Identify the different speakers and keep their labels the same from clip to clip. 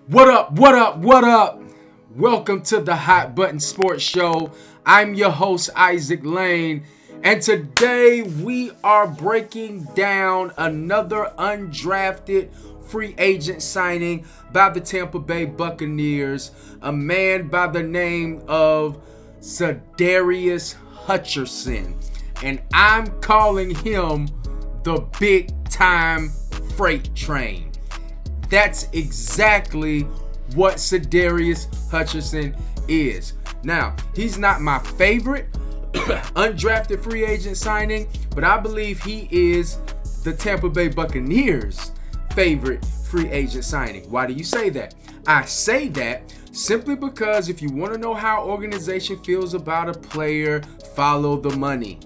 Speaker 1: What up, what up, what up? Welcome to the Hot Button Sports Show. I'm your host, Isaac Lane, and today we are breaking down another undrafted free agent signing by the Tampa Bay Buccaneers, a man by the name of Sadarius Hutcherson, and I'm calling him the big time freight train. That's exactly what Sadarius Hutcherson is. Now, he's not my favorite undrafted free agent signing, but I believe he is the Tampa Bay Buccaneers' favorite free agent signing. Why do you say that? I say that simply because if you want to know how organization feels about a player, follow the money.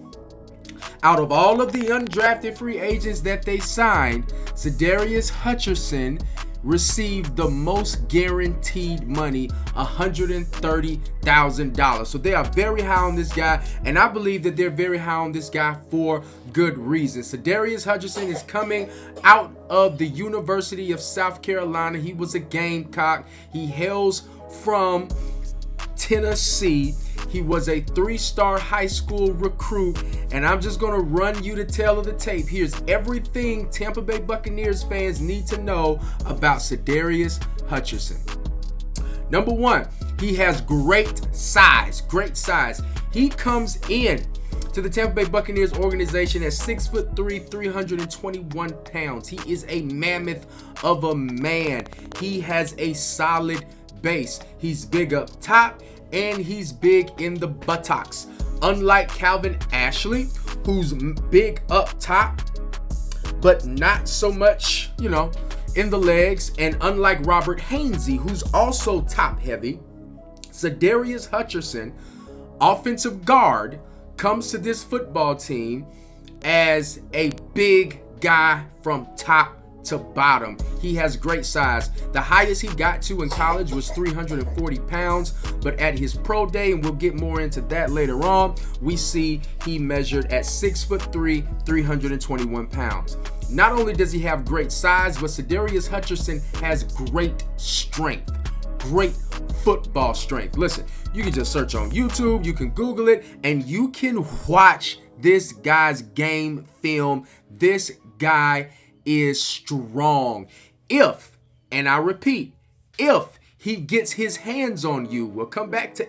Speaker 1: Out of all of the undrafted free agents that they signed, Sadarius Hutcherson received the most guaranteed money, $130,000. So they are very high on this guy, and I believe that they're very high on this guy for good reason. Sadarius Hutcherson is coming out of the University of South Carolina. He was a Gamecock. He hails from Tennessee. He was a 3-star high school recruit, and I'm just going to run you the tale of the tape. Here's everything Tampa Bay Buccaneers fans need to know about Sadarius Hutcherson. Number one, he has great size. He comes in to the Tampa Bay Buccaneers organization at 6'3", 321 pounds. He is a mammoth of a man. He has a solid base. He's big up top, and he's big in the buttocks. Unlike Calvin Ashley, who's big up top, but not so much, in the legs. And unlike Robert Hainsey, who's also top heavy, Sadarius Hutcherson, offensive guard, comes to this football team as a big guy from top to bottom. He has great size. The highest he got to in college was 340 pounds, but at his pro day, and we'll get more into that later on, we see he measured at 6'3", 321 pounds. Not only does he have great size, but Sadarius Hutcherson has great strength, great football strength. Listen, you can just search on YouTube, you can Google it, and you can watch this guy's game film. This guy is strong. If, and I repeat, if he gets his hands on you, we'll come back to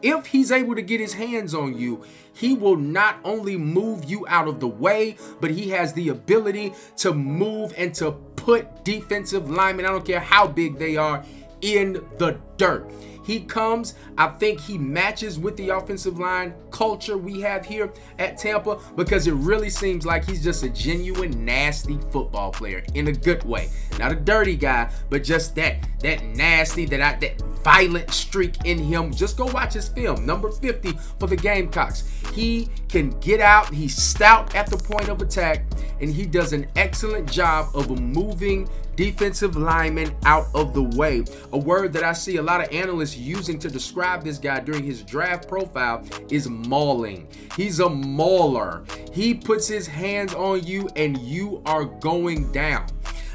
Speaker 1: if he's able to get his hands on you, he will not only move you out of the way, but he has the ability to move and to put defensive linemen, I don't care how big they are, in the dirt. He comes, I think he matches with the offensive line culture we have here at Tampa, because it really seems like he's just a genuine nasty football player in a good way. Not a dirty guy, but just that nasty, that violent streak in him. Just go watch his film, number 50 for the Gamecocks. He can get out, he's stout at the point of attack, and he does an excellent job of moving defensive linemen out of the way. A word that I see a lot of analysts using to describe this guy during his draft profile is mauling. He's a mauler. He puts his hands on you and you are going down.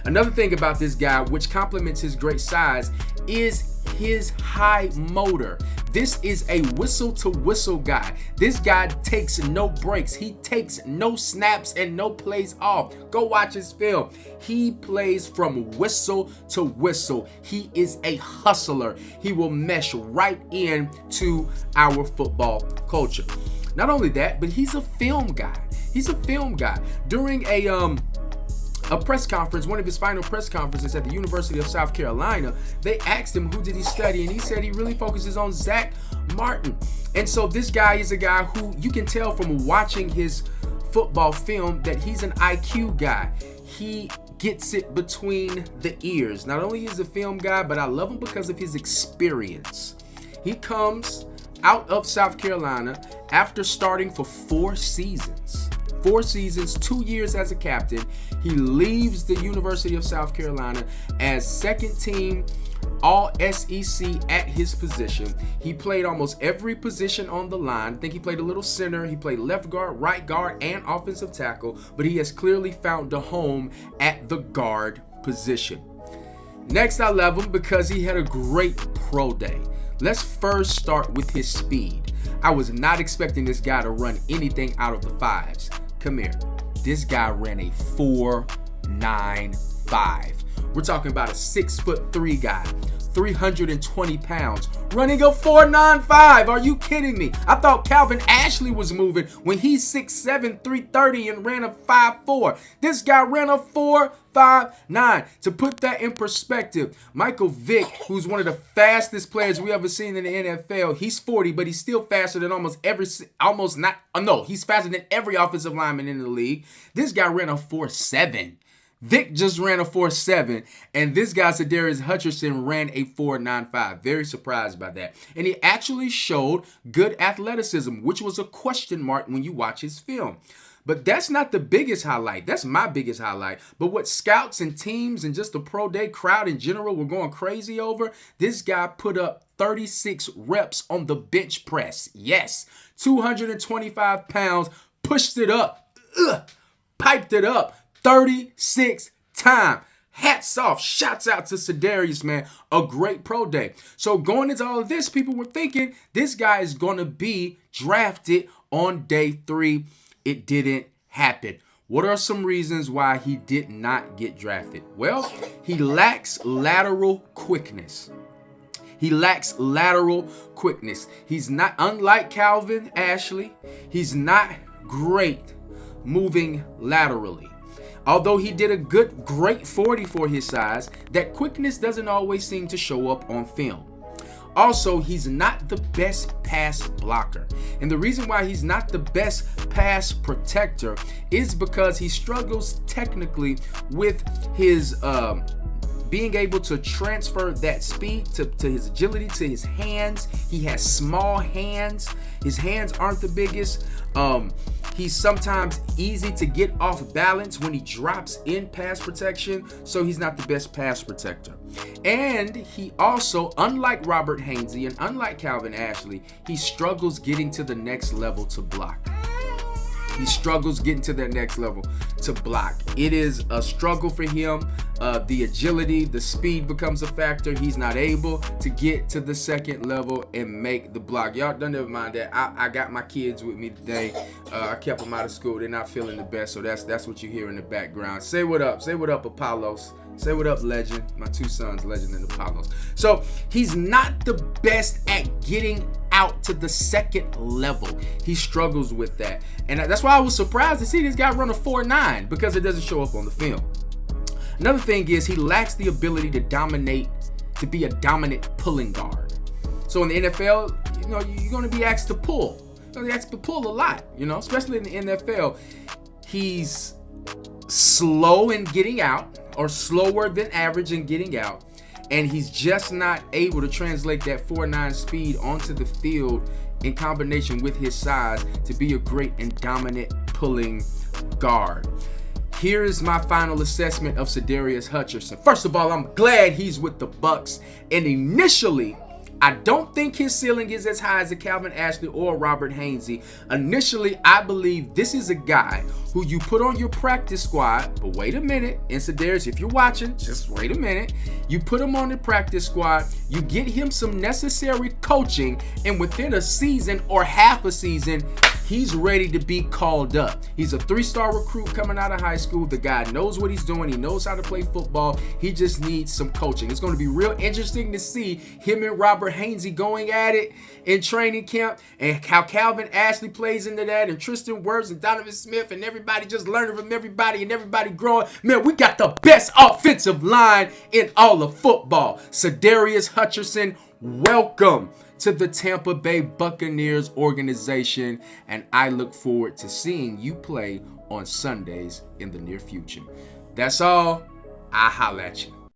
Speaker 1: Another thing about this guy, which complements his great size, is his high motor. This is a whistle to whistle guy. This guy takes no breaks. He takes no snaps and no plays off. Go watch his film. He plays from whistle to whistle. He is a hustler. He will mesh right into our football culture. Not only that, but he's a film guy. During a press conference, one of his final press conferences at the University of South Carolina, they asked him who did he study, and he said he really focuses on Zach Martin. And so this guy is a guy who you can tell from watching his football film that he's an IQ guy. He gets it between the ears. Not only is he a film guy, but I love him because of his experience. He comes out of South Carolina after starting for 4 seasons. 2 years as a captain. He leaves the University of South Carolina as second team All-SEC at his position. He played almost every position on the line. I think he played a little center. He played left guard, right guard, and offensive tackle, but he has clearly found a home at the guard position. Next, I love him because he had a great pro day. Let's first start with his speed. I was not expecting this guy to run anything out of the fives. Come here. This guy ran a 4.95. We're talking about a 6'3" guy, 320 pounds, running a 4.95. Are you kidding me? I thought Calvin Ashley was moving when he's 6'7", 330 and ran a 5'4". This guy ran a 4.59. To put that in perspective, Michael Vick, who's one of the fastest players we ever seen in the NFL, he's 40, but he's still faster than he's faster than every offensive lineman in the league. This guy ran a 4.7. Vic just ran a 4.7, and this guy, Sadarius Hutcherson, ran a 4.95. Very surprised by that. And he actually showed good athleticism, which was a question mark when you watch his film. But that's not the biggest highlight. That's my biggest highlight. But what scouts and teams and just the pro day crowd in general were going crazy over, this guy put up 36 reps on the bench press. Yes, 225 pounds, pushed it up, piped it up. 36 times. Hats off. Shouts out to Sadarius, man. A great pro day. So going into all of this, people were thinking this guy is going to be drafted on day 3. It didn't happen. What are some reasons why he did not get drafted? Well, he lacks lateral quickness. He's not, unlike Calvin Ashley, he's not great moving laterally. Although he did a great 40 for his size, that quickness doesn't always seem to show up on film. Also, he's not the best pass blocker. And the reason why he's not the best pass protector is because he struggles technically with his being able to transfer that speed to his agility, to his hands. He has small hands. His hands aren't the biggest. He's sometimes easy to get off balance when he drops in pass protection, so he's not the best pass protector. And he also, unlike Robert Hainsey and unlike Calvin Ashley, he struggles getting to the next level to block. He struggles getting to that next level to block. It is a struggle for him. The agility, the speed becomes a factor. He's not able to get to the second level and make the block. Y'all don't never mind that. I got my kids with me today. I kept them out of school. They're not feeling the best, so that's what you hear in the background. Say what up. Say what up, Apollos. Say what up, Legend. My 2 sons, Legend and Apollos. So he's not the best at getting out to the second level. He struggles with that. And that's why I was surprised to see this guy run a 4.9, because it doesn't show up on the film. Another thing is he lacks the ability to be a dominant pulling guard. So in the NFL, you're going to be asked to pull. You're going to be asked to pull a lot, especially in the NFL. He's slow in getting out, or slower than average in getting out, and he's just not able to translate that 4.9 speed onto the field in combination with his size to be a great and dominant pulling guard. Here is my final assessment of Sadarius Hutcherson. First of all, I'm glad he's with the Bucs, and initially, I don't think his ceiling is as high as a Calvin Ashley or Robert Hainsey. Initially, I believe this is a guy who you put on your practice squad, but wait a minute, and Sadarius, if you're watching, just wait a minute. You put him on the practice squad, you get him some necessary coaching, and within a season or half a season, he's ready to be called up. He's a 3-star recruit coming out of high school. The guy knows what he's doing. He knows how to play football. He just needs some coaching. It's going to be real interesting to see him and Robert Hainsey going at it in training camp, and how Calvin Ashley plays into that, and Tristan Wirfs and Donovan Smith, and everybody just learning from everybody and everybody growing. Man, we got the best offensive line in all of football. Sadarius Hutcherson, welcome to the Tampa Bay Buccaneers organization, and I look forward to seeing you play on Sundays in the near future. That's all. I holla at you.